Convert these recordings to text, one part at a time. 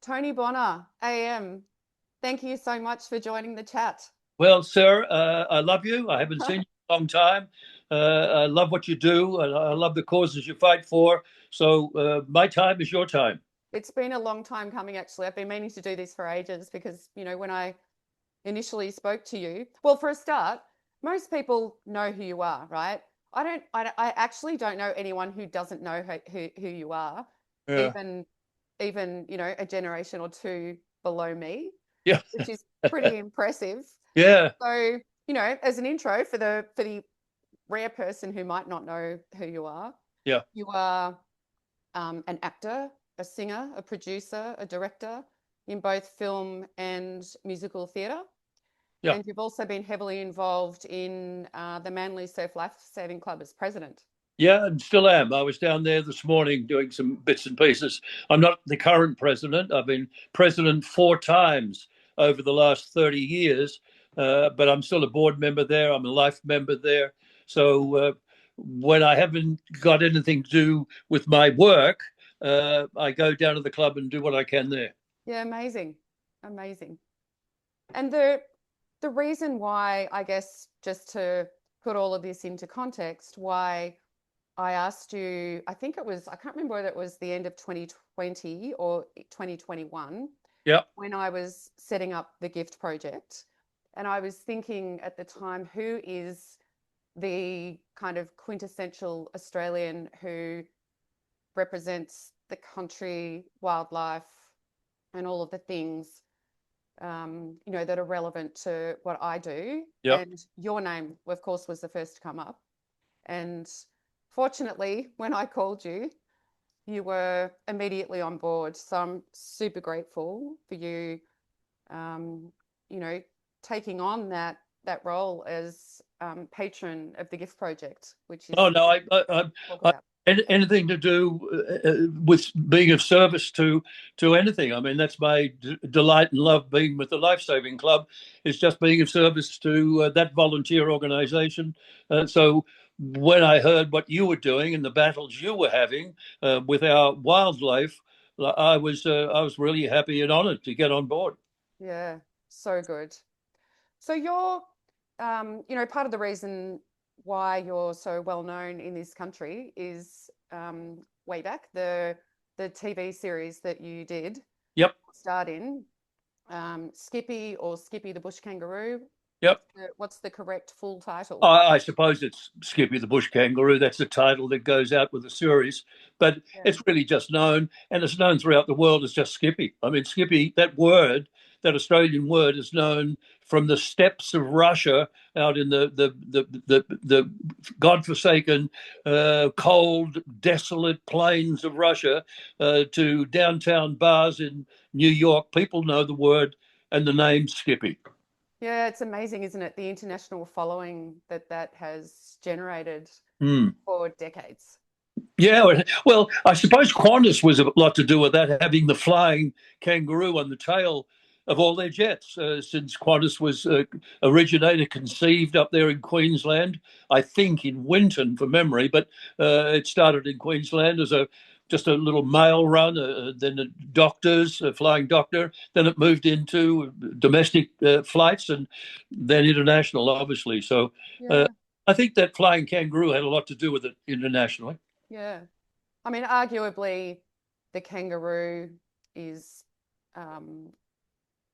Tony Bonner, AM, thank you so much for joining the chat. Well, sir, I love you. I haven't seen you in a long time. I love what you do, and I love the causes you fight for. So my time is your time. It's been a long time coming, actually. I've been meaning to do this for ages because, when I initially spoke to you, well, for a start, most people know who you are, right? I actually don't know anyone who doesn't know who you are, Yeah, even, a generation or two below me, yeah, which is pretty impressive. yeah, So, as an intro for the rare person who might not know who yeah, you are an actor, a singer, a producer, a director in both film and musical theatre. yeah. And you've also been heavily involved in the Manly Surf Lifesaving Club as president. Yeah, and still am. I was down there this morning doing some bits and pieces. I'm not the current president. I've been president 4 times over the last 30 years, but I'm still a board member there. I'm a life member there. So when I haven't got anything to do with my work, I go down to the club and do what I can there. Yeah, amazing, amazing. And the reason why, I guess, just to put all of this into context, why I asked you, I think it was, I can't remember whether it was the end of 2020 or 2021, Yeah. when I was setting up the gift project. And I was thinking at the time, who is the kind of quintessential Australian who represents the country, wildlife, and all of the things that are relevant to what I do. Yeah. And your name, of course, was the first to come up. And fortunately, when I called you, you were immediately on board. So I'm super grateful for you, um, you know, taking on that role as patron of the gift project, which Oh is no, talk I about. anything to do with being of service to anything. I mean, that's my delight and love being with the Life Saving Club. Is just being of service to that volunteer organisation. So when I heard what you were doing and the battles you were having with our wildlife, I was really happy and honoured to get on board. Yeah, so good. So you're, part of the reason why you're so well known in this country is way back the TV series that you did Yep. starred in, Skippy or Skippy the Bush Kangaroo. Yep. What's the correct full title? I suppose it's Skippy the Bush Kangaroo. That's the title that goes out with the series. But Yeah. it's really just known, and it's known throughout the world as just Skippy. I mean, Skippy, that word, that Australian word, is known from the steppes of Russia out in the godforsaken, cold, desolate plains of Russia to downtown bars in New York. People know the word and the name Skippy. Yeah, it's amazing, isn't it? The international following that has generated Hmm. for decades. Yeah, well, I suppose Qantas was a lot to do with that, having the flying kangaroo on the tail of all their jets, since Qantas was originated, conceived up there in Queensland, I think in Winton, for memory, but it started in Queensland as a just a little mail run, then a doctors, a flying doctor, then it moved into domestic flights and then international, obviously. So uh, Yeah, I think that flying kangaroo had a lot to do with it internationally. yeah. I mean, arguably, the kangaroo is um,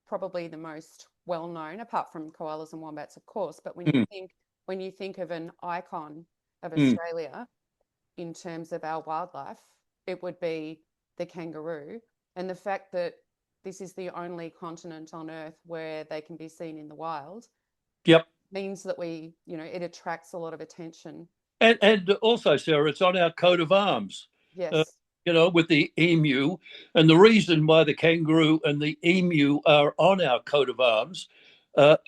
probably the most well known, apart from koalas and wombats, of course. But Mm, when you think of an icon of mm. Australia in terms of our wildlife, it would be the kangaroo. And the fact that this is the only continent on Earth where they can be seen in the wild Yep. means that it attracts a lot of attention. And also, Sarah, it's on our coat of arms, uh, Yes. with the emu. And the reason why the kangaroo and the emu are on our coat of arms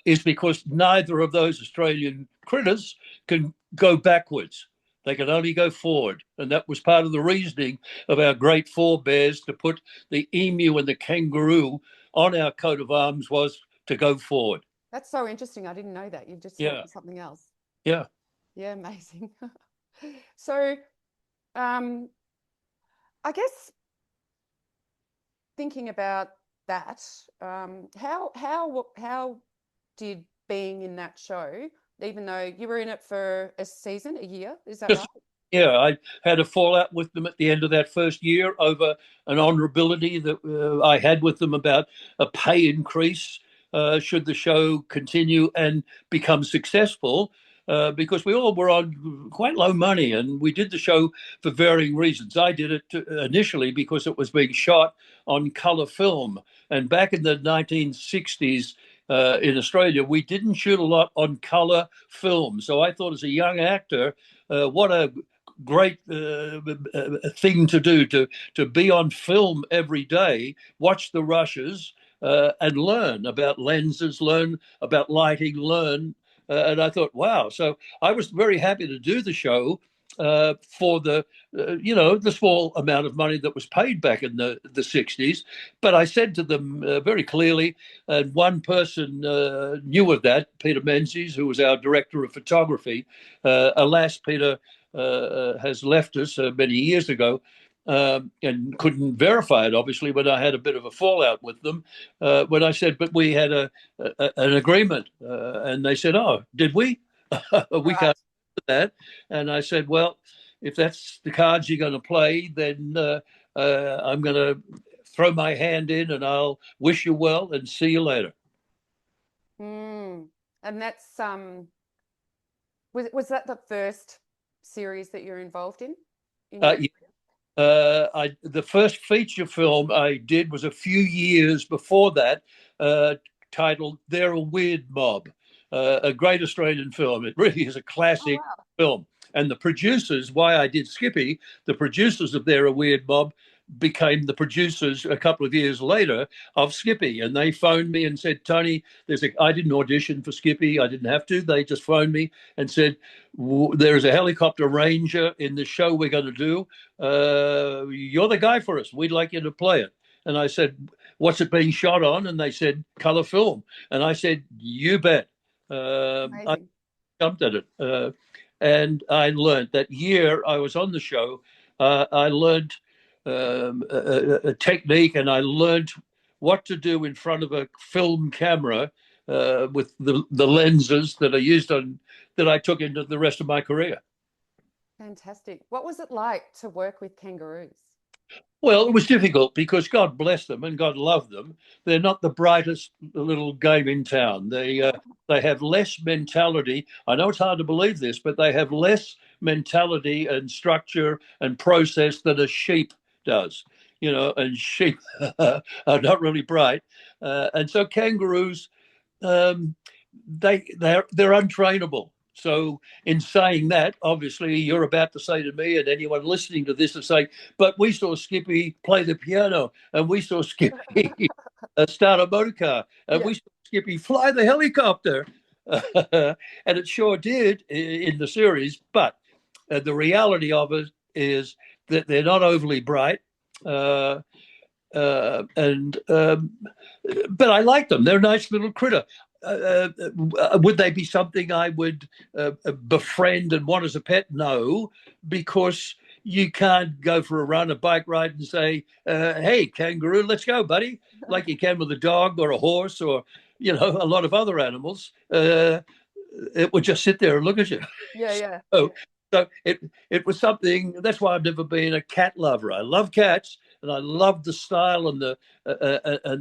is because neither of those Australian critters can go backwards. They can only go forward. And that was part of the reasoning of our great forebears to put the emu and the kangaroo on our coat of arms was to go forward. That's so interesting. I didn't know that. You've just taught Yeah. me something else. Yeah. Yeah, amazing. So, um, I guess thinking about that, how did being in that show, even though you were in it for a season, a year, is that right? Just, yeah, I had a fallout with them at the end of that first year over an honourability that I had with them about a pay increase should the show continue and become successful. Because we all were on quite low money, and we did the show for varying reasons. I did it initially because it was being shot on colour film, and back in the 1960s in Australia, we didn't shoot a lot on colour film. So I thought, as a young actor, what a great thing to do, to be on film every day, watch the rushes, and learn about lenses, learn about lighting, learn. And I thought, wow. So I was very happy to do the show for the small amount of money that was paid back in the 60s. But I said to them very clearly, and one person knew of that, Peter Menzies, who was our director of photography. Alas, Peter has left us many years ago. And couldn't verify it, obviously, when I had a bit of a fallout with them. When I said, but we had an agreement. And they said, oh, did we? We Right. can't do that. And I said, well, if that's the cards you're going to play, then I'm going to throw my hand in, and I'll wish you well and see you later. Mm. And that's was that the first series that you're involved in your Yeah. The first feature film I did was a few years before that, titled "They're a Weird Mob," a great Australian film. It really is a Oh classic wow. film. And the producers, why I did Skippy, the producers of "They're a Weird Mob" became the producers a couple of years later of Skippy, and they phoned me and said, "Tony, I didn't audition for Skippy. I didn't have to. They just phoned me and said, there is a helicopter ranger in the show we're going to do. You're the guy for us. We'd like you to play it." And I said, "What's it being shot on?" And they said, "Color film." And I said, "You bet." I Amazing. jumped at it. And I learned that year I was on the show. I learned a technique, and I learned what to do in front of a film camera with the lenses that are used on that I took into the rest of my career. Fantastic. What was it like to work with kangaroos? Well, it was difficult because God bless them and God love them. They're not the brightest little game in town. They have less mentality. I know it's hard to believe this, but they have less mentality and structure and process than a sheep does. And sheep are not really bright, and so kangaroos, um, they're untrainable. So, in saying that, obviously, you're about to say to me and anyone listening to this to say, "But we saw Skippy play the piano, and we saw Skippy start a motor car, and Yeah. we saw Skippy fly the helicopter," and it sure did in the series. But the reality of it is that they're not overly bright. Uh, and But I like them. They're a nice little critter. Would they be something I would befriend and want as a pet? No, because you can't go for a run, a bike ride, and say, "Hey, kangaroo, let's go, buddy," like you can with a dog or a horse or a lot of other animals. It would just sit there and look at you. Yeah, yeah, yeah. So, so it was something. That's why I've never been a cat lover. I love cats, and I love the style and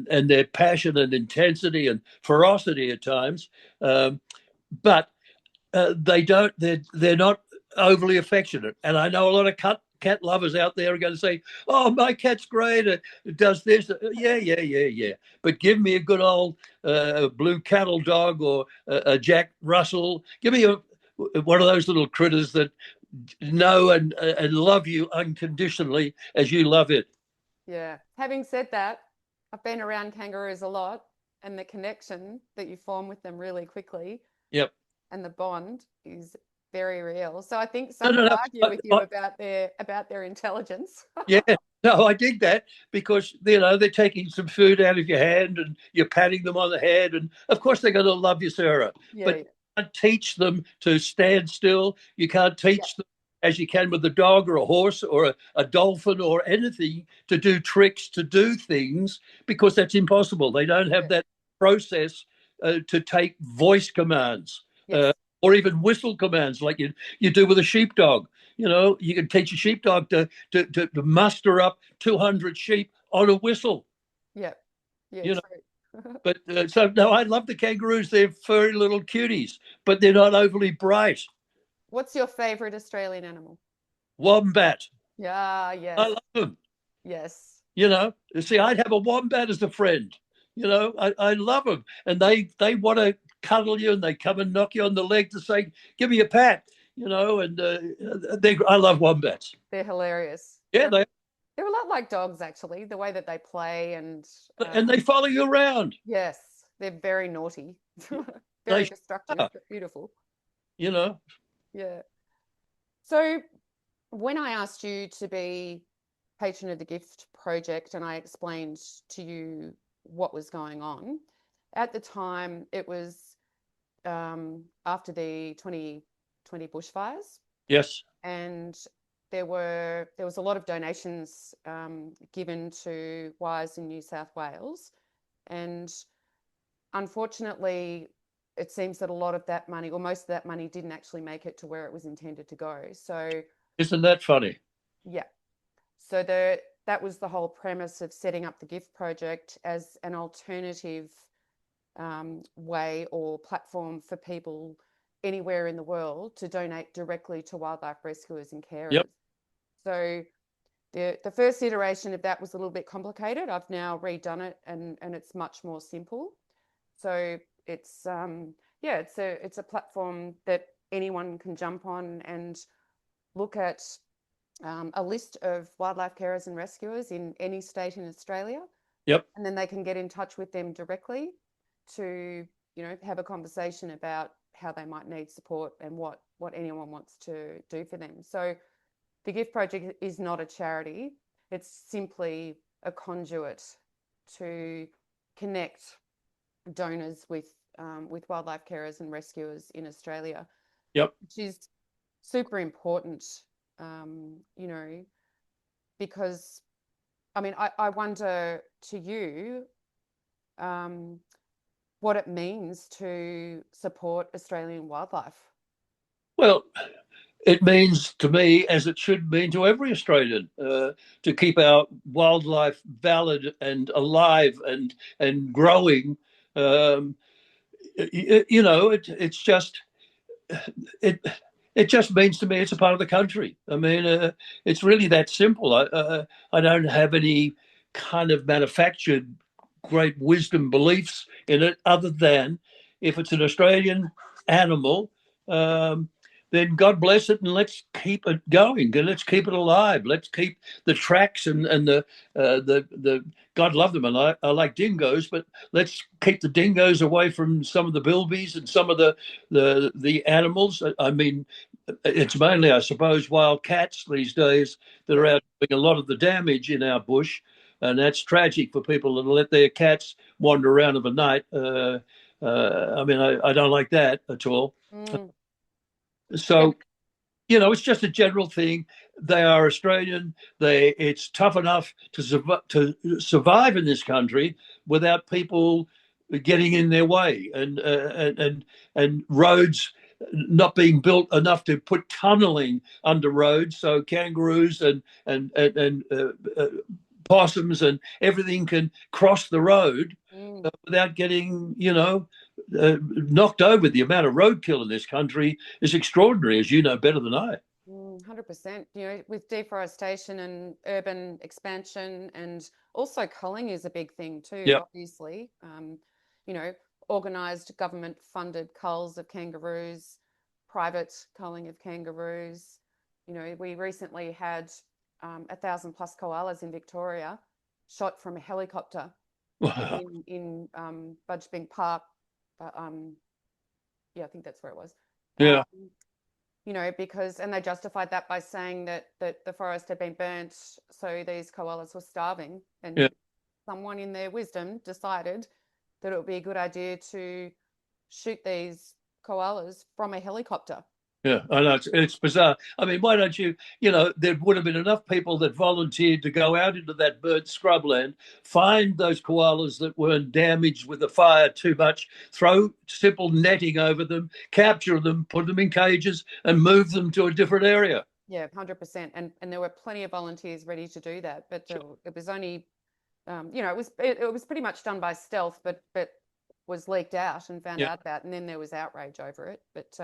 and their passion and intensity and ferocity at times. But they don't. They're not overly affectionate. And I know a lot of cat lovers out there are going to say, "Oh, my cat's great. It does this." Yeah, yeah, yeah, yeah. But give me a good old blue cattle dog or a Jack Russell. Give me one of those little critters that know and love you unconditionally as you love it. Yeah. Having said that, I've been around kangaroos a lot, and the connection that you form with them really quickly Yep. and the bond is very real. So I think No, some no, would no. argue with you about their intelligence. Yeah, no, I dig that because they're taking some food out of your hand and you're patting them on the head, and of course they're going to love you, Sarah. Yeah, But yeah, you can't teach them to stand still. You can't yeah. teach them as you can with a dog or a horse or a dolphin or anything, to do tricks, to do things, because that's impossible. They don't have Yeah. that process to take voice commands Yes. or even whistle commands like you do with a sheepdog. You know, you can teach a sheepdog to muster up 200 sheep on a whistle. Yeah. Yeah. You know, True. but so no, I love the kangaroos. They're furry little cuties, but they're not overly bright. What's your favorite Australian animal? Wombat, Yeah. I Yes. love them. Yes. You know, see, I'd have a wombat as a friend. You know, I love them, and they want to cuddle you, and they come and knock you on the leg to say, "Give me a pat." You know, and I love wombats. They're hilarious. Yeah, They're a lot like dogs, actually, the way that they play and they follow you around. yes, they're very naughty, very They destructive, are, but beautiful. you know. Yeah. So when I asked you to be patron of the gift project and I explained to you what was going on, at the time it was after the 2020 bushfires, Yes, and there was a lot of donations given to Wires in New South Wales, and unfortunately, it seems that a lot of that money, or most of that money, didn't actually make it to where it was intended to go. So isn't that funny? yeah, so that was the whole premise of setting up the gift project as an alternative way or platform for people anywhere in the world to donate directly to wildlife rescuers and carers. Yep. So the first iteration of that was a little bit complicated. I've now redone it, and it's much more simple. So it's yeah, it's a platform that anyone can jump on and look at a list of wildlife carers and rescuers in any state in Australia, Yep. and then they can get in touch with them directly to, you know, have a conversation about how they might need support and what anyone wants to do for them. So the gift project is not a charity, it's simply a conduit to connect donors with wildlife carers and rescuers in Australia, Yep. which is super important, you know, because I mean, I wonder to you what it means to support Australian wildlife. Well, it means to me, as it should mean to every Australian, to keep our wildlife valid and alive and growing. Um, you know, it's just it it just means to me it's a part of the country. I mean, it's really that simple. I don't have any kind of manufactured great wisdom beliefs in it, other than if it's an Australian animal, um, then God bless it, and let's keep it going, and let's keep it alive. Let's keep the tracks and the God love them, and I like dingoes, but let's keep the dingoes away from some of the bilbies and some of the animals. I mean, it's mainly, I suppose, wild cats these days that are Yes. out doing a lot of the damage in our bush, and that's tragic for people that let their cats wander around of a night. I mean, I don't like that at all. Mm. And So, you know, it's just a general thing. They are Australian. It's tough enough to survive in this country without people getting in their way, and roads not being built enough to put tunneling under roads, so kangaroos and possums and everything can cross the road mm, without getting, knocked over. The amount of roadkill in this country is extraordinary, as you know better than I. 100%, you know, with deforestation and urban expansion, and also culling is a big thing too, Yeah. obviously. You know, organised government funded culls of kangaroos, private culling of kangaroos. You know, we recently had 1,000+ koalas in Victoria shot from a helicopter in Budgebink Park. Yeah, I think that's where it was. Yeah. You know, because, and they justified that by saying that the forest had been burnt, so these koalas were starving, Yeah. and someone in their wisdom decided that it would be a good idea to shoot these koalas from a helicopter. Yeah, I know it's bizarre. I mean, why don't you? There would have been enough people that volunteered to go out into that burnt scrubland, find those koalas that weren't damaged with the fire too much, throw simple netting over them, capture them, put them in cages, and move them to a different area. Yeah, 100%. And there were plenty of volunteers ready to do that, but it was only, it was pretty much done by stealth, but was leaked out and found Yeah, out about, and then there was outrage over it. But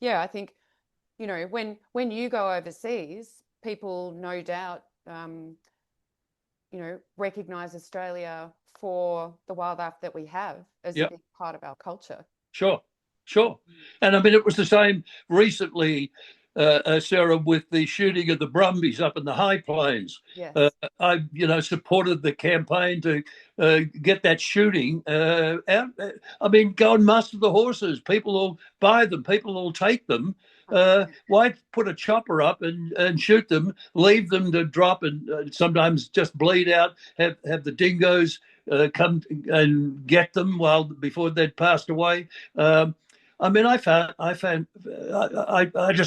yeah, I think, when you go overseas, people no doubt, recognize Australia for the wildlife that we have as a yeah, big part of our culture. sure, sure. And I mean, it was the same recently, Sarah, with the shooting of the Brumbies up in the high plains. Uh, Yes. I, supported the campaign to get that shooting out. I mean, go and muster the horses. People will buy them. People will take them. 100%. Why put a chopper up and shoot them? Leave them to drop and sometimes just bleed out. Have the dingoes come and get them before they'd passed away. Um, I mean, I just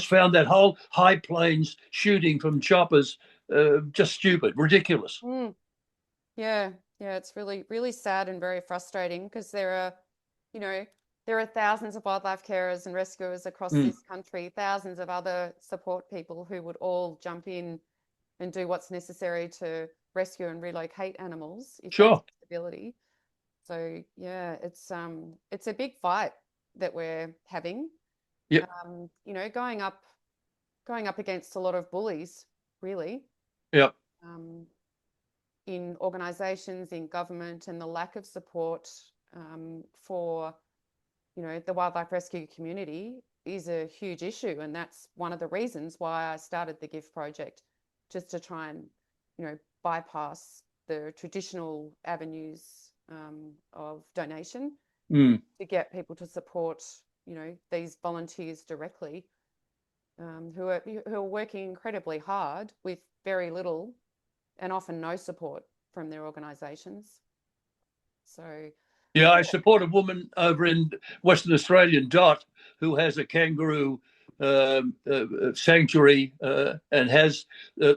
found that whole high plains shooting from choppers just stupid, ridiculous. Mm. Yeah, yeah, it's really, really sad and very frustrating because you know, there are thousands of wildlife carers and rescuers across Mm, this country, thousands of other support people who would all jump in and do what's necessary to rescue and relocate animals if that's sure. a possibility. So yeah, it's a big fight that we're having. Yep. Going up against a lot of bullies, really. Yep. Um, in organisations, in government, and the lack of support for the wildlife rescue community is a huge issue, and that's one of the reasons why I started the GIFT project, just to try and bypass the traditional avenues of donation Mm. to get people to support these volunteers directly, who are working incredibly hard with very little and often no support from their organisations. So, Yeah, yeah, I support a woman over in Western Australian, Dot, who has a kangaroo sanctuary and has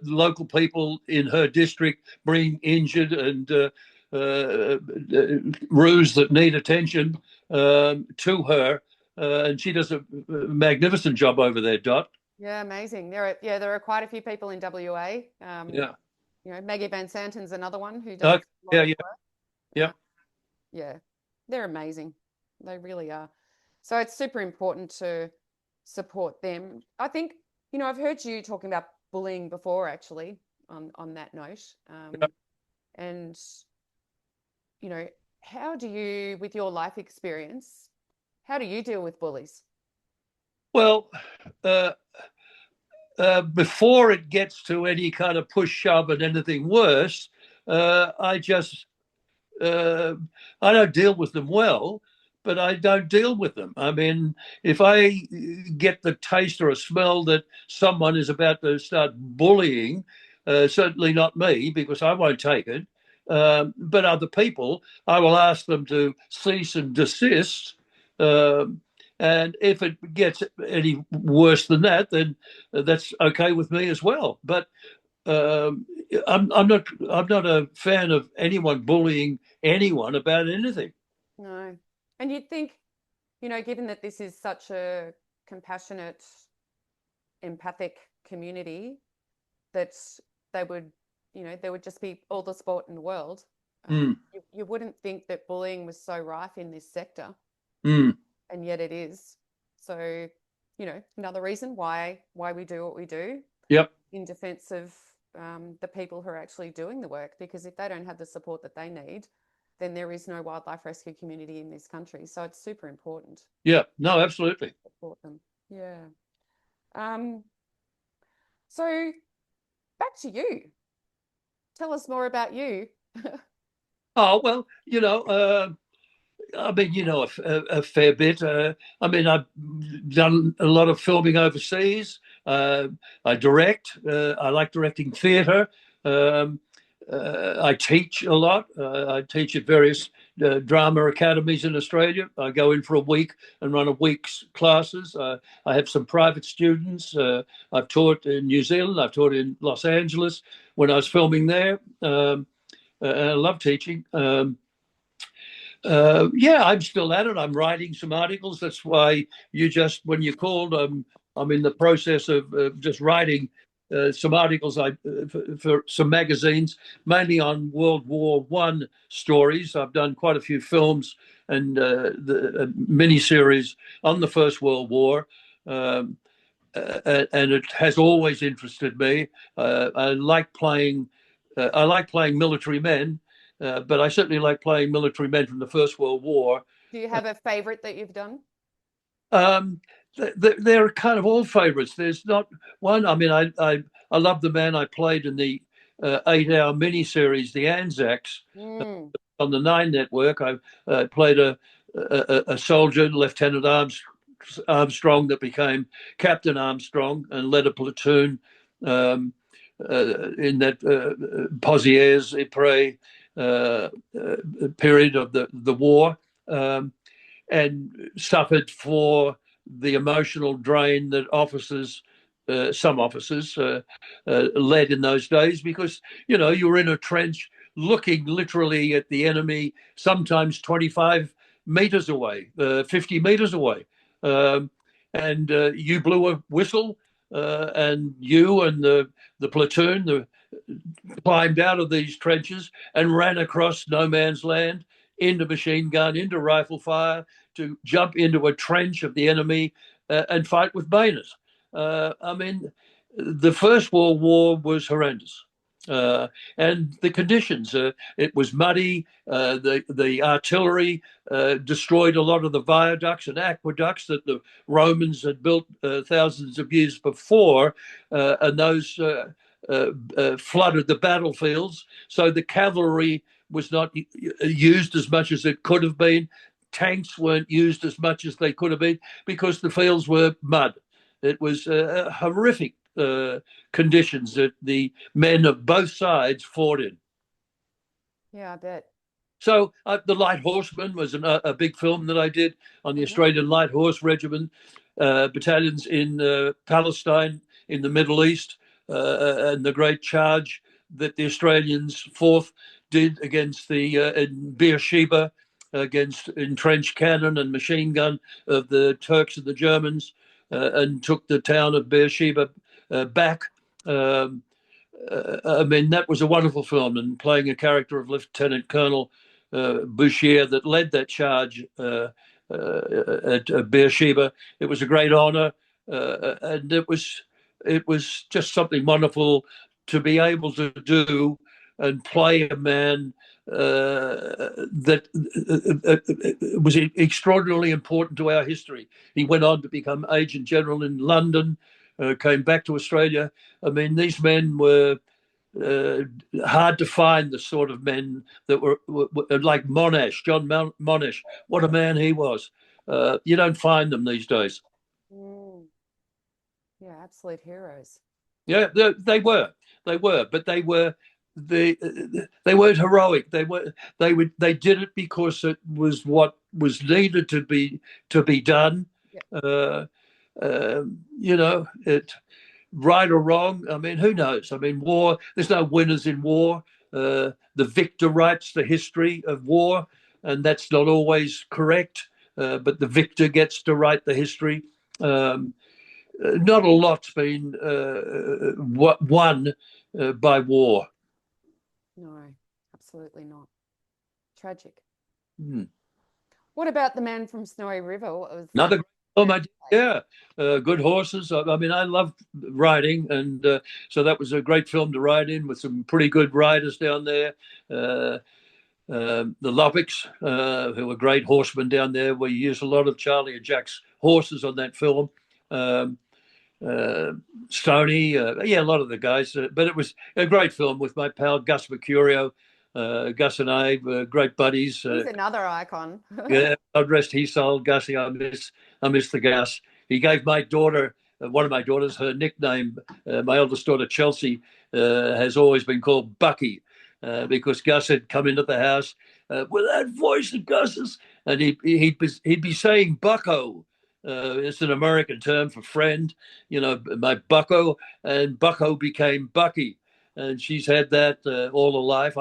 local people in her district bring injured and roos that need attention to her. And she does a magnificent job over there, Dot. yeah, amazing. There are quite a few people in WA. Yeah. Maggie Van Santen's another one who does Okay. a lot Yeah, of yeah, work. yeah. Yeah, they're amazing. They really are. So it's super important to support them. I think, I've heard you talking about bullying before, actually, on that note. And, you know, how do you, with your life experience, how do you deal with bullies? Well, uh, before it gets to any kind of push shove and anything worse, I just I don't deal with them well, but I don't deal with them. I mean, if I get the taste or a smell that someone is about to start bullying, certainly not me because I won't take it. But other people, I will ask them to cease and desist. Um, and if it gets any worse than that, then that's okay with me as well. But um, I'm not a fan of anyone bullying anyone about anything. No. And you'd think, given that this is such a compassionate, empathic community, that they would, there would just be all the sport in the world. Mm, You wouldn't think that bullying was so rife in this sector, mm, and yet it is. So, another reason why we do what we do yep. in defense of the people who are actually doing the work, because if they don't have the support that they need, then there is no wildlife rescue community in this country. So it's super important Yeah. No, absolutely. to support them. Yeah. Um, so back to you. Tell us more about you. Oh well, I mean, a fair bit. I mean, I've done a lot of filming overseas. I direct. I like directing theatre. Um, I teach a lot. I teach at various drama academies in Australia. I go in for a week and run a week's classes. I have some private students. I've taught in New Zealand. I've taught in Los Angeles when I was filming there. I love teaching. Yeah, I'm still at it. I'm writing some articles. That's why when you called, I'm in the process of just writing some articles for some magazines, mainly on World War One stories. I've done quite a few films and the miniseries on the First World War. Um, and it has always interested me. I like playing. I like playing military men, but I certainly like playing military men from the First World War. Do you have a favorite that you've done? Um, they're kind of all favourites. There's not one. I mean, I love the man I played in the 8-hour miniseries, The Anzacs, Mm. on the Nine Network. I played a soldier, Lieutenant Armstrong, that became Captain Armstrong and led a platoon in that Pozieres Ypres period of the war, and suffered for the emotional drain that some officers, led in those days, because you were in a trench looking literally at the enemy, sometimes 25 meters away, 50 meters away. And you blew a whistle, and you and the platoon climbed out of these trenches and ran across no man's land into machine gun, into rifle fire, to jump into a trench of the enemy and fight with bayonets. I mean, the First World War was horrendous. And the conditions, it was muddy. The artillery destroyed a lot of the viaducts and aqueducts that the Romans had built thousands of years before, and those flooded the battlefields. So the cavalry was not used as much as it could have been. Tanks weren't used as much as they could have been because the fields were mud. It was horrific conditions that the men of both sides fought in. Yeah, I bet. So The Light Horseman was a big film that I did on the Australian Light Horse Regiment battalions in Palestine, in the Middle East, and the great charge that the Australians, 4th, did against in Beersheba, against entrenched cannon and machine gun of the Turks and the Germans, and took the town of Beersheba back. I mean, that was a wonderful film, and playing a character of Lieutenant Colonel Bouchier that led that charge at Beersheba. It was a great honour, and it was just something wonderful to be able to do and play a man that was extraordinarily important to our history. He went on to become Agent General in London, came back to Australia. I mean, these men were hard to find, the sort of men that were like Monash, John Monash. What a man he was. You don't find them these days. Mm. Yeah, absolute heroes. Yeah, they were, but they weren't heroic. They did it because it was what was needed to be done. Yeah. It, right or wrong. I mean, who knows? I mean, war. There's no winners in war. The victor writes the history of war, and that's not always correct. But the victor gets to write the history. Not a lot's been won by war. No, absolutely not. Tragic. Hmm. What about The Man from Snowy River? What was Another that? film I did, yeah. Good horses. I mean, I love riding, and so that was a great film to ride in with some pretty good riders down there. The Lovics, who were great horsemen down there. We used a lot of Charlie and Jack's horses on that film. Stoney, yeah, a lot of the guys. But it was a great film with my pal Gus Mercurio. Gus and I were great buddies. He's another icon. Yeah, God rest his soul, Gussie. I miss the Gus. He gave my daughter, one of my daughters, her nickname. My eldest daughter Chelsea has always been called Bucky, because Gus had come into the house with that voice of Gus's, and he'd be saying "bucko." It's an American term for friend, my bucko, and bucko became Bucky, and she's had that all her life.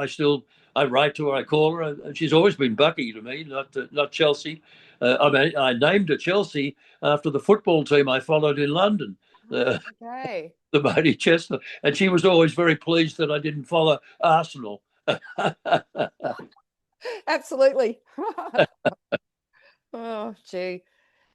I write to her, I call her, and she's always been Bucky to me, not Chelsea. I named her Chelsea after the football team I followed in London, Oh, okay. the mighty Chester, and she was always very pleased that I didn't follow Arsenal. Absolutely. Oh, gee.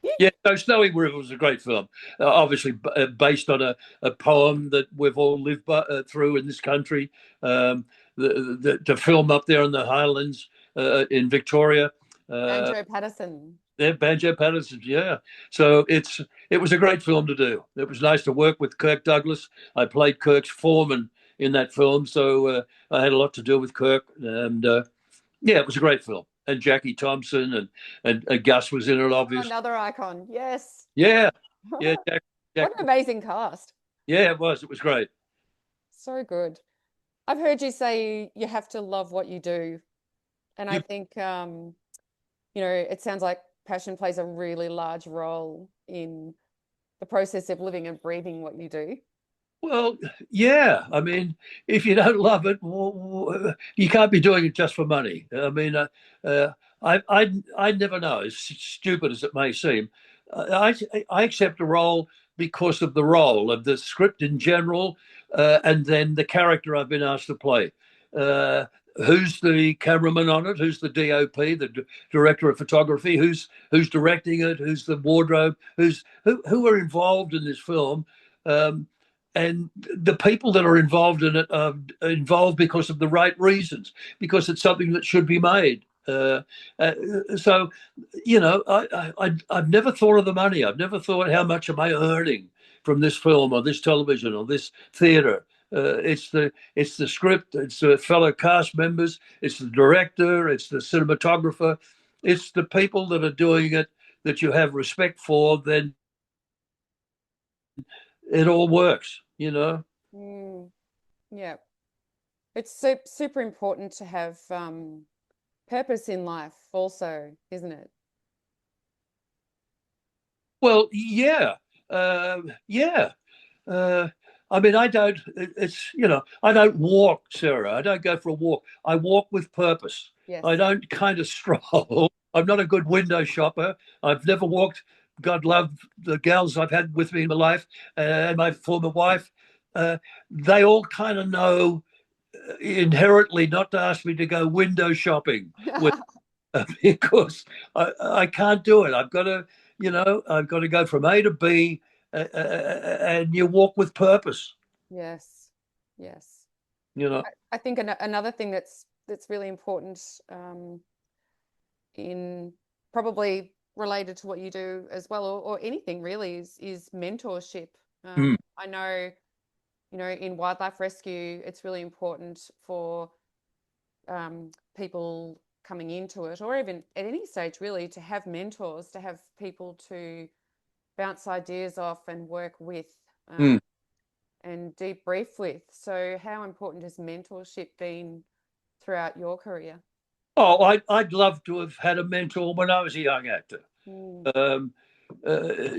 You, Yeah, so Snowy River was a great film, obviously based on a poem that we've all lived through in this country. The film up there in the Highlands in Victoria. Uh, Banjo Patterson. yeah, Banjo Patterson, yeah. So it was a great film to do. It was nice to work with Kirk Douglas. I played Kirk's foreman in that film, so I had a lot to do with Kirk, and yeah, it was a great film. And Jackie Thompson and Gus was in it, Oh, obviously. another icon. Yes. Yeah, yeah, What Jack, an amazing cast. yeah, it was. It was great. So good. I've heard you say you have to love what you do. And I You think, it sounds like passion plays a really large role in the process of living and breathing what you do. Well, yeah. I mean, if you don't love it, you can't be doing it just for money. I mean, uh, I never know. As stupid as it may seem, I accept a role because of the role of the script in general, and then the character I've been asked to play. Uh, who's the cameraman on it? Who's the DOP, the director of photography? Who's directing it? Who's the wardrobe? Who are involved in this film? Um, and the people that are involved in it are involved because of the right reasons, because it's something that should be made. Uh, so, I've never thought of the money. I've never thought how much am I earning from this film or this television or this theatre. It's the script, it's the fellow cast members, it's the director, it's the cinematographer, it's the people that are doing it that you have respect for. Then it all works. Mm, yeah. It's super important to have purpose in life also, isn't it? Well, yeah, yeah. Uh, I mean, I don't. I don't walk, Sarah. I don't go for a walk. I walk with purpose. I Yes. don't kind of stroll. I'm not a good window shopper. I've never walked. God love the gals I've had with me in my life and my former wife. Uh, they all kind of know inherently not to ask me to go window shopping with because I can't do it. I've got to go from A to B, and you walk with purpose. Yes. Yes. You know. I think another thing that's really important in probably related to what you do as well, or anything really, is mentorship. Mm, I know, in wildlife rescue, it's really important for people coming into it, or even at any stage really, to have mentors, to have people to bounce ideas off and work with. mm. And debrief with. So, how important has mentorship been throughout your career? Oh, I'd love to have had a mentor when I was a young actor. Mm, Um,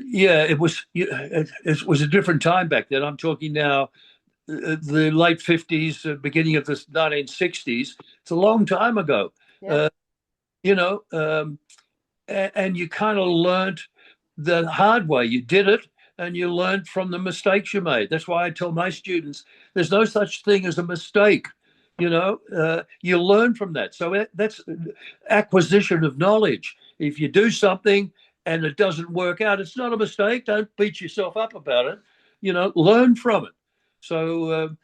yeah, it was a different time back then. I'm talking now, the late 50s, beginning of the 1960s. It's a long time ago. yeah. Uh, you know, and you kind of learned the hard way. You did it and you learned from the mistakes you made. That's why I tell my students there's no such thing as a mistake. You learn from that. So that's acquisition of knowledge. If you do something and it doesn't work out, it's not a mistake. Don't beat yourself up about it. Learn from it. So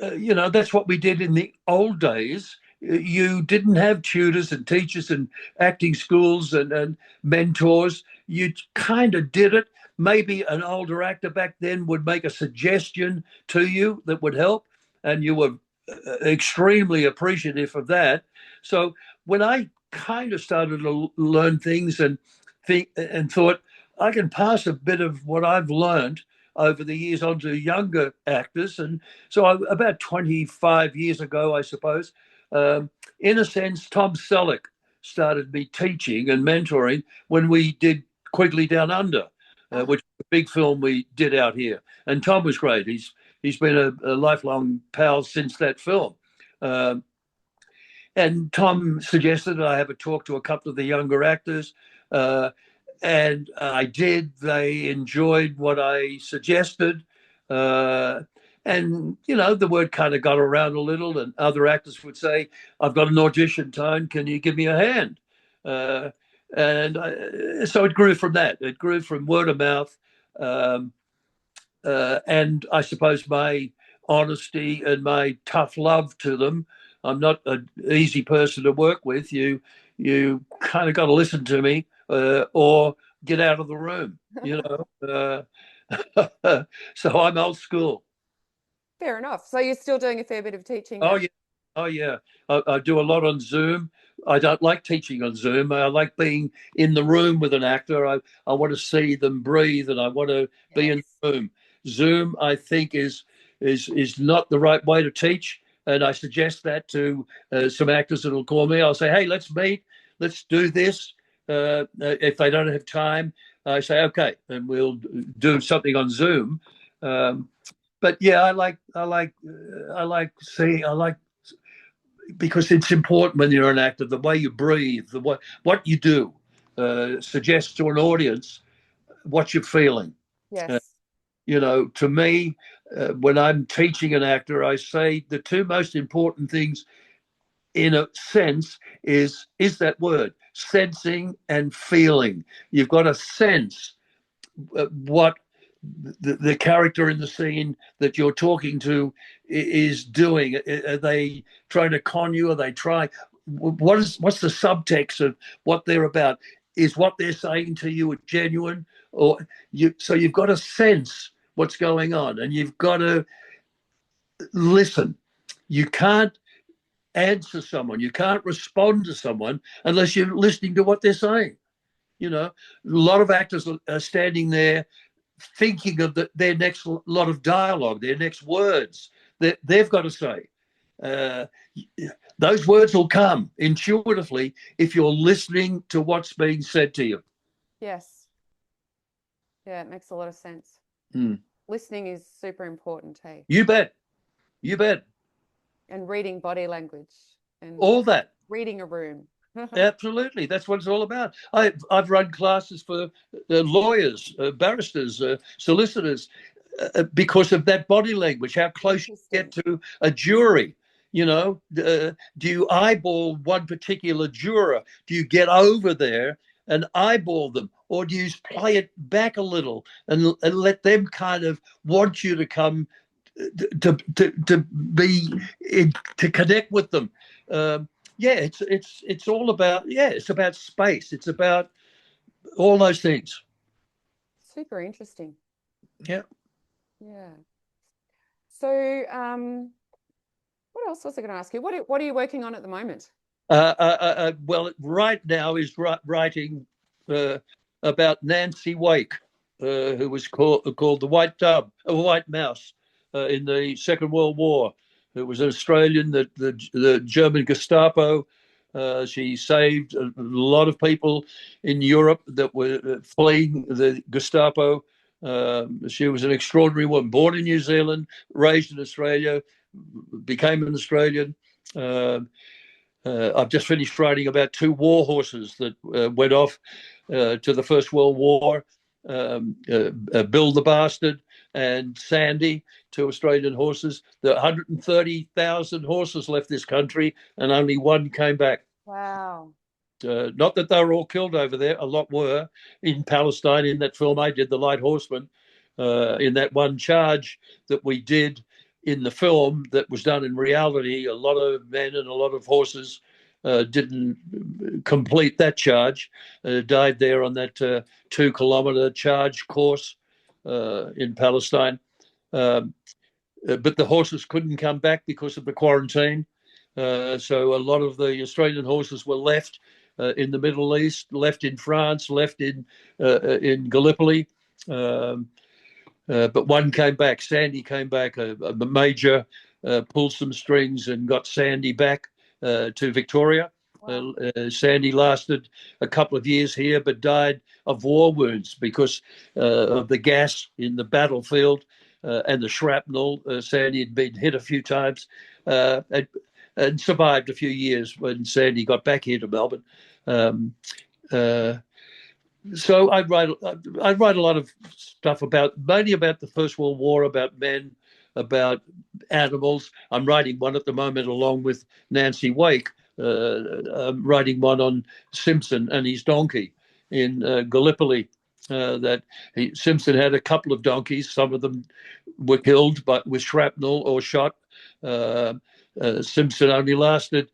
that's what we did in the old days. You didn't have tutors and teachers and acting schools and mentors. You kind of did it. Maybe an older actor back then would make a suggestion to you that would help, and you were extremely appreciative of that. So when I kind of started to learn things and thought I can pass a bit of what I've learned over the years onto younger actors. And so about 25 years ago, I suppose, in a sense, Tom Selleck started me teaching and mentoring when we did Quigley Down Under, which was a big film we did out here. And Tom was great. He's been a lifelong pal since that film. And Tom suggested I have a talk to a couple of the younger actors. And I did. They enjoyed what I suggested. And, you know, the word kind of got around a little, and other actors would say, I've got an audition, Tone. Can you give me a hand? So it grew from that. It grew from word of mouth. And I suppose my honesty and my tough love to them. I'm not an easy person to work with. You kind of got to listen to me or get out of the room, you know. So I'm old school. Fair enough. So you're still doing a fair bit of teaching Oh now? yeah, oh yeah. I do a lot on Zoom. I don't like teaching on Zoom. I like being in the room with an actor. I want to see them breathe, and I want to be in the room. Zoom, I think, is not the right way to teach, and I suggest that to some actors that will call me. I'll say, hey, let's meet, let's do this. If they don't have time, I say, okay, and we'll do something on Zoom. But yeah, I like because it's important when you're an actor, the way you breathe, what you do suggests to an audience what you're feeling. Yes. You know, to me, when I'm teaching an actor, I say the two most important things, in a sense, is that word, sensing and feeling. You've got to sense what the character in the scene that you're talking to is doing. Are they trying to con you? Are they trying? What's the subtext of what they're about? Is what they're saying to you genuine, or you? So you've got to sense what's going on, and you've got to listen. You can't answer someone. You can't respond to someone unless you're listening to what they're saying. You know, a lot of actors are standing there thinking of their next lot of dialogue, their next words that they've got to say. Those words will come intuitively if you're listening to what's being said to you. Yes. Yeah, it makes a lot of sense. Listening is super important, hey? You bet. You bet. And reading body language and All that. reading a room. Absolutely, that's what it's all about. I've run classes for lawyers, barristers, solicitors, because of that body language. How close you get to a jury. You know, do you eyeball one particular juror? Do you get over there and eyeball them, or do you play it back a little and let them kind of want you to come to be to connect with them? Yeah, it's all about, it's about space. It's about all those things. Super interesting. Yeah. Yeah. So, what else was I going to ask you? What are you working on at the moment? Well, right now is writing about Nancy Wake, who was called the White Mouse in the Second World War. Who was an Australian that the German Gestapo. She saved a lot of people in Europe that were fleeing the Gestapo. She was an extraordinary woman, born in New Zealand, raised in Australia, became an Australian. I've just finished writing about two war horses that went off to the First World War, Bill the Bastard and Sandy, two Australian horses. There are 130,000 horses left this country, and only one came back. Wow. Not that they were all killed over there. A lot were in Palestine. In that film I did, The Light Horseman, in that one charge that we did in the film that was done in reality, a lot of men and a lot of horses didn't complete that charge, died there on that 2-kilometer charge course in Palestine. But the horses couldn't come back because of the quarantine. So a lot of the Australian horses were left in the Middle East, left in France, left in Gallipoli. but one came back. Sandy came back. A major pulled some strings and got Sandy back to Victoria. Wow. Sandy lasted a couple of years here, but died of war wounds because of the gas in the battlefield and the shrapnel. Sandy had been hit a few times and survived a few years when Sandy got back here to Melbourne. Um, uh, so I write a lot of stuff mainly about the First World War, about men, about animals. I'm writing one at the moment along with Nancy Wake. I'm writing one on Simpson and his donkey in Gallipoli. Simpson had a couple of donkeys. Some of them were killed, but with shrapnel or shot. Uh, Simpson only lasted.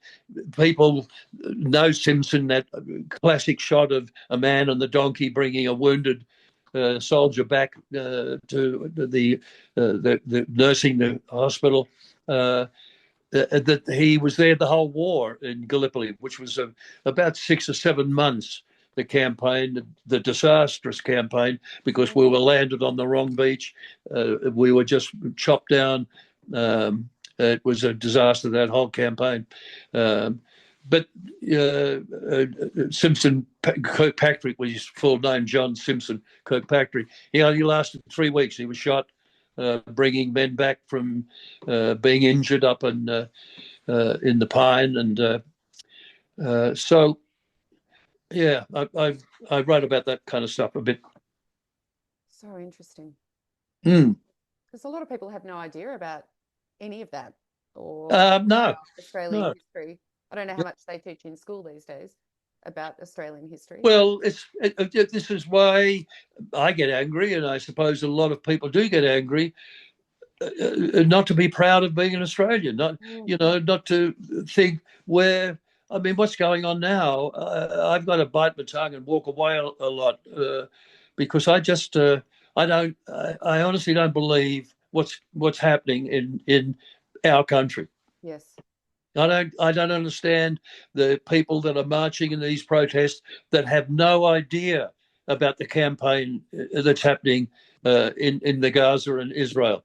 People know Simpson, that classic shot of a man on the donkey bringing a wounded soldier back to the nursing the hospital. That he was there the whole war in Gallipoli, which was about 6 or 7 months. The campaign, the disastrous campaign, because we were landed on the wrong beach. We were just chopped down. It was a disaster, that whole campaign. But Simpson Kirkpatrick was his full name, John Simpson Kirkpatrick. He only lasted 3 weeks. He was shot bringing men back from being injured up in the Pine, and so yeah, I write about that kind of stuff a bit. So interesting. Mm. Because a lot of people have no idea about any of that or No, Australian history. I don't know how much they teach in school these days about Australian history. Well, this is why I get angry, and I suppose a lot of people do get angry. Not to be proud of being an Australian, not to think where. I mean, what's going on now? I've got to bite my tongue and walk away a lot because I honestly don't believe what's happening in our country. Yes. I don't understand the people that are marching in these protests that have no idea about the campaign that's happening in the Gaza and Israel.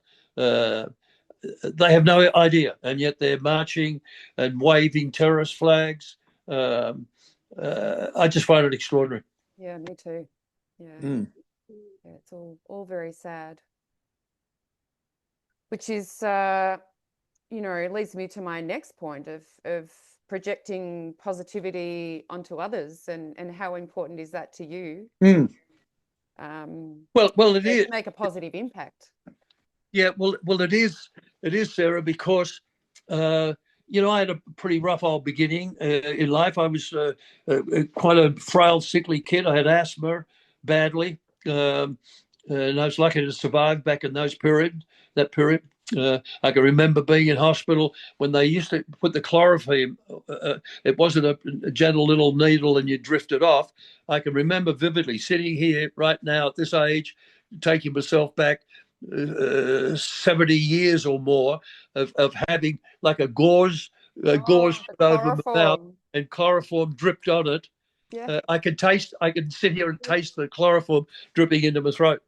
They have no idea, and yet they're marching and waving terrorist flags. I just find it extraordinary. Yeah, me too. Yeah, yeah, it's all very sad. Which is, leads me to my next point of projecting positivity onto others, and how important is that to you? Well, it is to make a positive impact. Yeah, well, it is, Sarah, because I had a pretty rough old beginning in life. I was quite a frail, sickly kid. I had asthma badly, and I was lucky to survive back in that period. I can remember being in hospital when they used to put the chloroform. It wasn't a gentle little needle and you drifted off. I can remember vividly sitting here right now at this age, taking myself back 70 years or more of having like a gauze put over my mouth and chloroform dripped on it. Yeah. I can sit here and taste the chloroform dripping into my throat.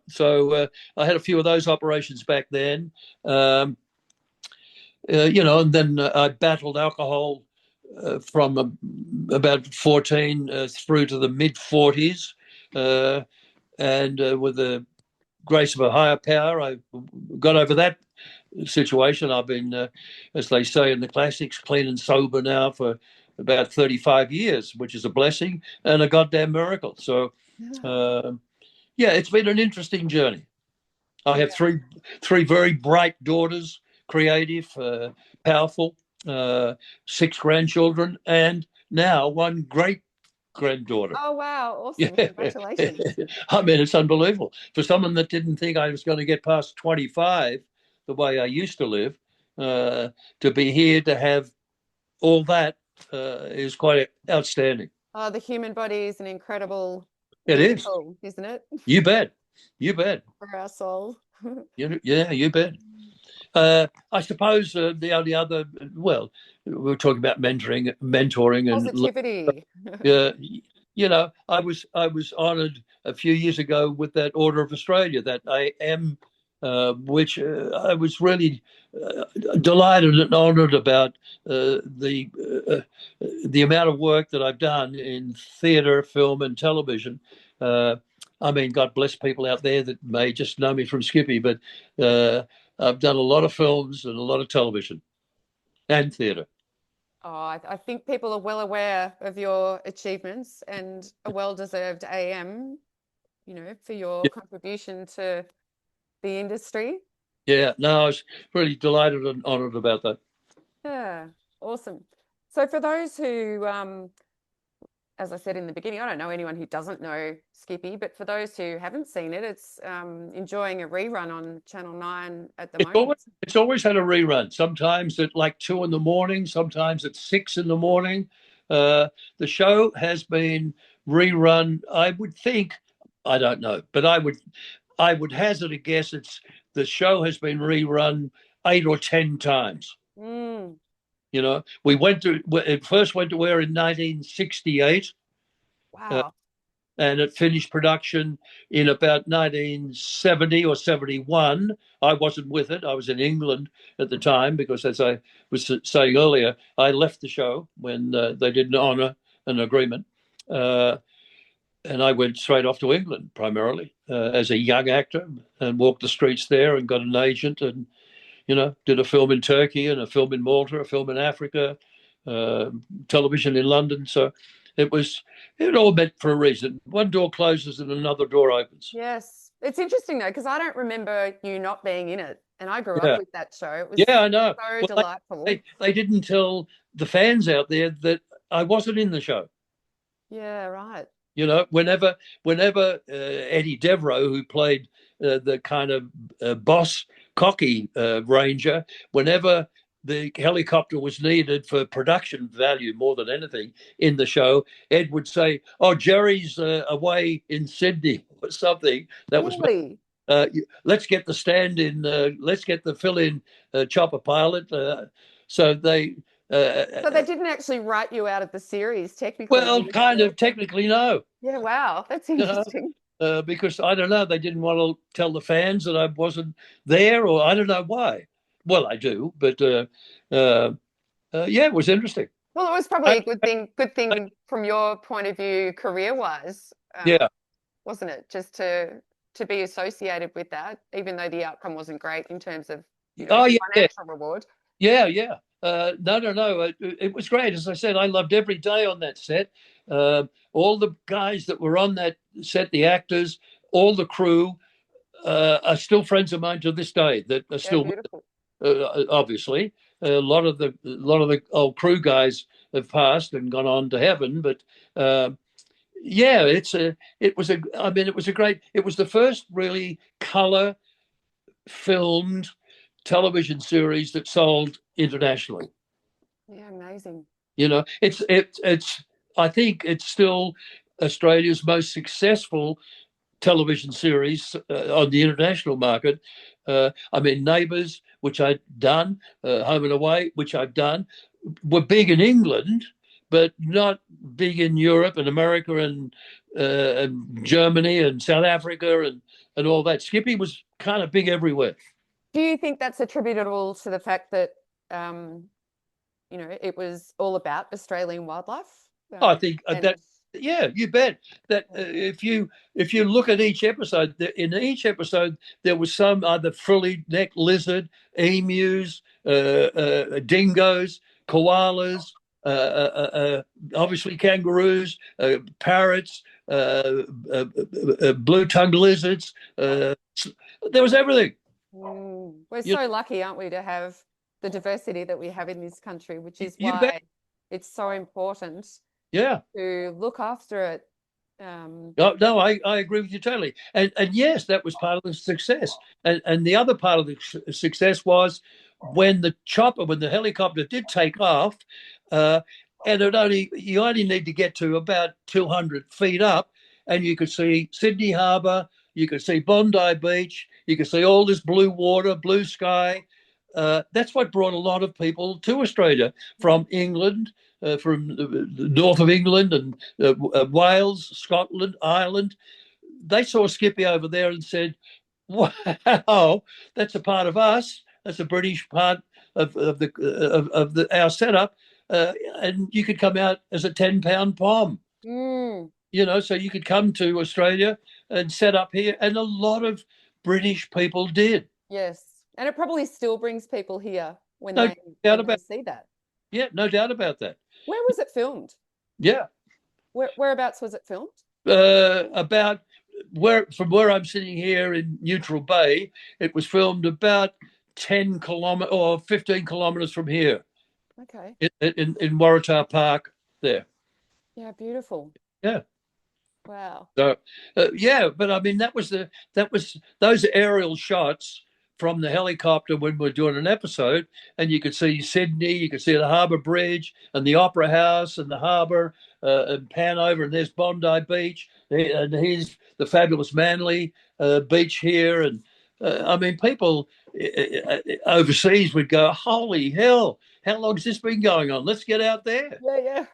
So I had a few of those operations back then. And then I battled alcohol from about 14 through to the mid 40s. And with the grace of a higher power, I got over that situation. I've been, as they say in the classics, clean and sober now for about 35 years, which is a blessing and a goddamn miracle. So, it's been an interesting journey. I have three very bright daughters, creative, powerful, 6 grandchildren, and now 1 great granddaughter. Oh, wow. Awesome. Yeah. Congratulations. I mean, it's unbelievable. For someone that didn't think I was going to get past 25 the way I used to live, to be here to have all that is quite outstanding. Oh, the human body is an incredible vehicle, isn't it? You bet. For our soul. You bet. I suppose the only other, we were talking about mentoring and positivity. I was honoured a few years ago with that Order of Australia, that AM, which I was really delighted and honoured about the amount of work that I've done in theatre, film, and television. I mean, God bless people out there that may just know me from Skippy, but I've done a lot of films and a lot of television and theatre. Oh, I think people are well aware of your achievements and a well-deserved AM, for your contribution to the industry. Yeah, no, I was really delighted and honoured about that. Yeah, awesome. So for those who, as I said in the beginning, I don't know anyone who doesn't know Skippy, but for those who haven't seen it, it's enjoying a rerun on Channel 9 at the It's moment. always it's always had a rerun. Sometimes at like 2 in the morning, sometimes at 6 in the morning. Uh, the show has been rerun. I would think, I don't know, but I would hazard a guess. The show has been rerun 8 or 10 times. Mm, It first went to air in 1968. wow. And it finished production in about 1970 or 71. I wasn't with it. I was in England at the time because, as I was saying earlier, I left the show when they didn't honour an agreement. And I went straight off to England primarily as a young actor and walked the streets there and got an agent and, did a film in Turkey and a film in Malta, a film in Africa, uh, television in London. So it was it all meant for a reason. One door closes and another door opens. Yes. It's interesting though, because I don't remember you not being in it. And I grew up Yeah, with that show. It was yeah, I know. so Well, delightful. they didn't tell the fans out there that I wasn't in the show. Yeah, right. Whenever Eddie Devereaux, who played the kind of boss, cocky ranger, whenever the helicopter was needed for production value more than anything in the show, Ed would say, "Oh, Jerry's away in Sydney or something." That was Really? let's get the stand in. Let's get the fill in chopper pilot. So they. So they didn't actually write you out of the series, technically. Well, You were kind still. of technically, no. Yeah, wow. That's You know, interesting. because I don't know, they didn't want to tell the fans that I wasn't there, or I don't know why. Well, I do, but uh, yeah, it was interesting. Well, it was I, probably a good I, thing from your point of view, career-wise, yeah. wasn't it? Just to be associated with that, even though the outcome wasn't great in terms of, Oh, yeah, yeah, financial reward. yeah, yeah. No, no, no. It was great. As I said, I loved every day on that set. Uh, all the guys that were on that set, the actors, all the crew, are still friends of mine to this day. That are Yeah, still beautiful. obviously. A lot of the old crew guys have passed and gone on to heaven, but yeah, it was the first really color filmed television series that sold internationally. Yeah, amazing. It's I think it's still Australia's most successful television series on the international market. I mean, Neighbours, which I'd done, Home and Away, which I've done, were big in England, but not big in Europe and America and Germany and South Africa and all that. Skippy was kind of big everywhere. Do you think that's attributable to the fact that, um, it was all about Australian wildlife? I think And that, yeah, you bet that if you look at each episode, in each episode there was some either frilly neck lizard, emus, dingoes, koalas, obviously kangaroos, parrots, blue-tongued lizards. There was everything. we're You so lucky, aren't we, to have the diversity that we have in this country, which is you bet. why it's so important Yeah. to look after it. No, no, I agree with you totally. And yes, that was part of the success. And the other part of the success was when the helicopter did take off, uh, and you only need to get to about 200 feet up, and you could see Sydney Harbour, you could see Bondi Beach, you could see all this blue water, blue sky. that's what brought a lot of people to Australia from England, from the north of England and Wales, Scotland, Ireland. They saw Skippy over there and said, "Wow, that's a part of us. That's a British part of our setup, and you could come out as a 10-pound pom." Mm, So you could come to Australia and set up here, and a lot of British people did. yes. And it probably still brings people here No doubt when they about. see that. Yeah, no doubt about that. Where was it filmed? Yeah, Whereabouts was it filmed? about from where I'm sitting here in Neutral Bay, it was filmed about 10 kilometers or 15 kilometers from here Okay. in Waratah Park. There. Yeah, beautiful. Yeah. Wow. So, yeah, but I mean, that was those aerial shots from the helicopter when we're doing an episode, and you could see Sydney, you could see the Harbour Bridge and the Opera House and the harbour, and pan over, and there's Bondi Beach, and here's the fabulous Manly beach here, and I mean, people overseas would go, "Holy hell! How long's this been going on? Let's get out there." Yeah,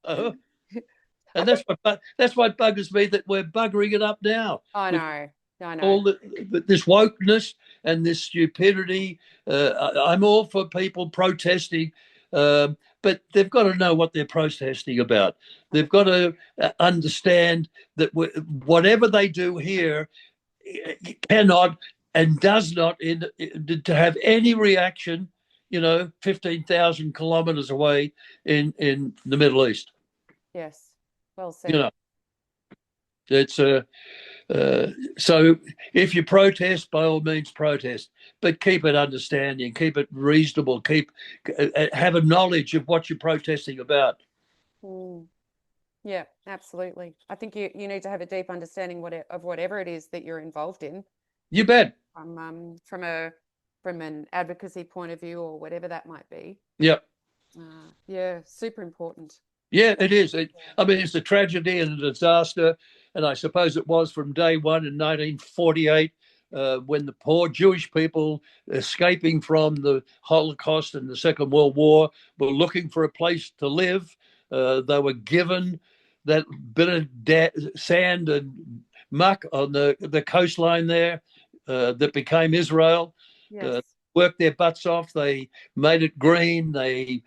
yeah. And that's what buggers me, that we're buggering it up now. I With know. I all know. this wokeness and this stupidity. I'm all for people protesting, but they've got to know what they're protesting about. They've got to understand that whatever they do here cannot and does not to have any reaction, 15,000 kilometers away in the Middle East. Yes. Well You said. know, it's so if you protest, by all means protest, but keep it understanding, keep it reasonable, have a knowledge of what you're protesting about. Mm. Yeah, absolutely. I think you need to have a deep understanding of whatever it is that you're involved in, You bet. from an advocacy point of view or whatever that might be. Yep. Yeah, super important. Yeah, it is. I mean, it's a tragedy and a disaster, and I suppose it was from day one in 1948, when the poor Jewish people escaping from the Holocaust and the Second World War were looking for a place to live. They were given that bit of sand and muck on the coastline there, that became Israel. Yes. Worked their butts off. They made it green. They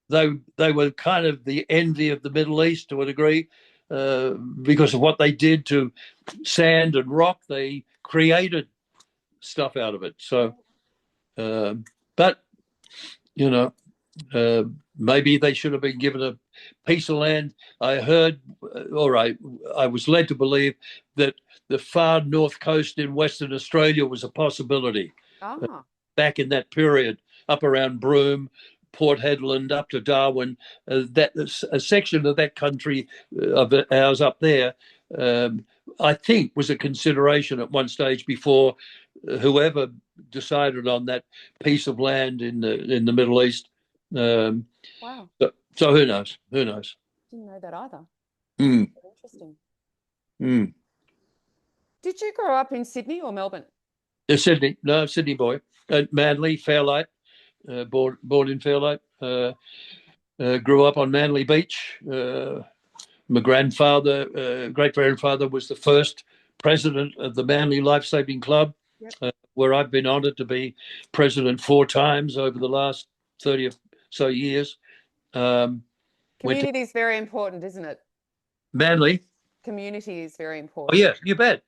were kind of the envy of the Middle East to a degree, because of what they did to sand and rock. They created stuff out of it. So, but you know, maybe they should have been given a piece of land. I heard, all right, I was led to believe that the far north coast in Western Australia was a possibility back in that period, up around Broome, Port Hedland, up to Darwin. That a section of that country of ours up there, I think, was a consideration at one stage before whoever decided on that piece of land in the Middle East. Wow. So who knows? Who knows? Didn't know that either. Mm. Interesting. Mm. Did you grow up in Sydney or Melbourne? Sydney, no, Sydney boy. Manly, Fairlight, born in Fairlight. Grew up on Manly Beach. My grandfather, great grandfather, was the first president of the Manly Lifesaving Club, where I've been honoured to be president 4 times over the last 30 or so years. Community is very important, isn't it? Manly. Community is very Oh, important. yes, you bet.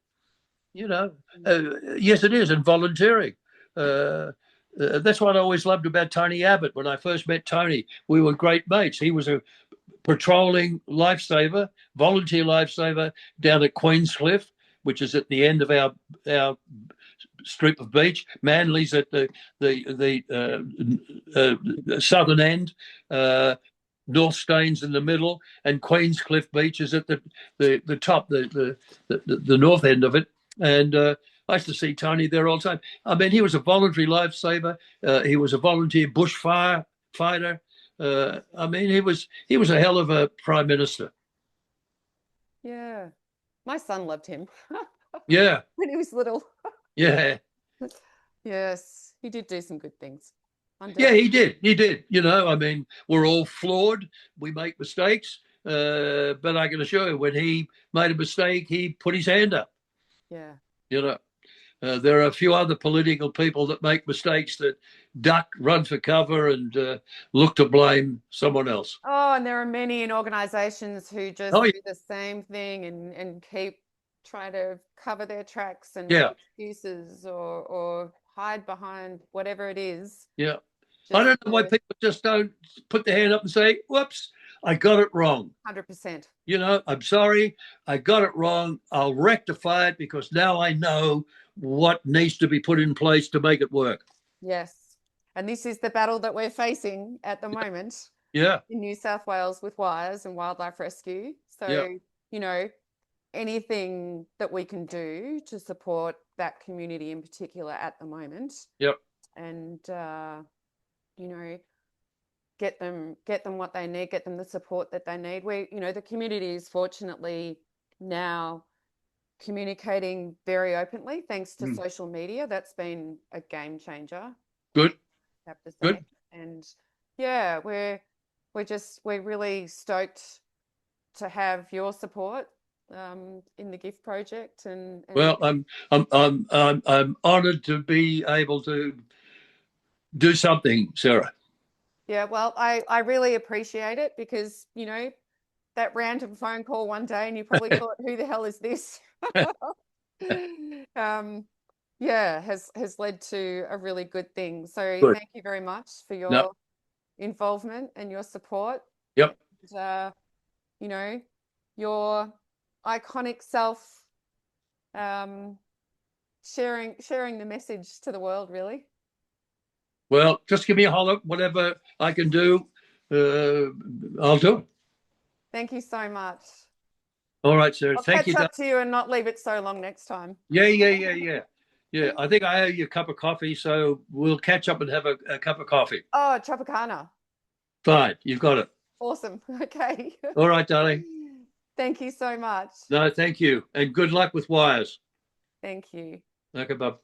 Yes, it is, and volunteering. That's what I always loved about Tony Abbott. When I first met Tony, we were great mates. He was a patrolling lifesaver, volunteer lifesaver down at Queenscliff, which is at the end of our strip of beach. Manly's at the southern end. North Staines in the middle, and Queenscliff Beach is at the top, the north end of it. And I used to see Tony there all the time. I mean, he was a voluntary lifesaver. He was a volunteer bushfire fighter. I mean, he was a hell of a prime minister. Yeah, my son loved him. Yeah, When he was little. yeah. Yes. He did do some good things. Yeah, he did. He did. You know, I mean, we're all flawed. We make mistakes. But I can assure you, when he made a mistake, he put his hand up. Yeah. You know, there are a few other political people that make mistakes that duck, run for cover, and look to blame someone else. Oh, and there are many in organisations who just Oh, do the same thing and keep trying to cover their tracks and make yeah, excuses or hide behind whatever it is. yeah. I Just don't know why people just don't put their hand up and say, whoops, I got it wrong. 100%. You know, I'm sorry, I got it wrong. I'll rectify it because now I know what needs to be put in place to make it work. Yes. And this is the battle that we're facing at the moment Yeah, in New South Wales with wires and wildlife rescue. yeah, So, you know, anything that we can do to support that community in particular at the moment, yep. and you know, get them what they need, get them the support that they need. We, you know, the community is fortunately now communicating very openly thanks to social media. That's been a game changer, Good, I have to good. say. And yeah, we're really stoked to have your support in the gift project, and Well, I'm honoured to be able to do something, Sarah. yeah, well, I really appreciate it because, you know, that random phone call one day and you probably thought, who the hell is this? um, yeah, has led to a really good thing. So Good. thank you very much for No, your involvement and your support. yep. And, you know, your iconic self, um, sharing the message to the world, really. Well, just give me a holler. Whatever I can do, I'll do it. Thank you so much. All right, Sarah. I'll Thank catch you. up to you and not leave it so long next time. Yeah, yeah, yeah, yeah. Yeah, I think I owe you a cup of coffee, so we'll catch up and have a cup of coffee. Oh, Tropicana. Fine, you've got it. Awesome. Okay. All right, darling. Thank you so much. No, thank you. And good luck with wires. Thank you. Okay, bub.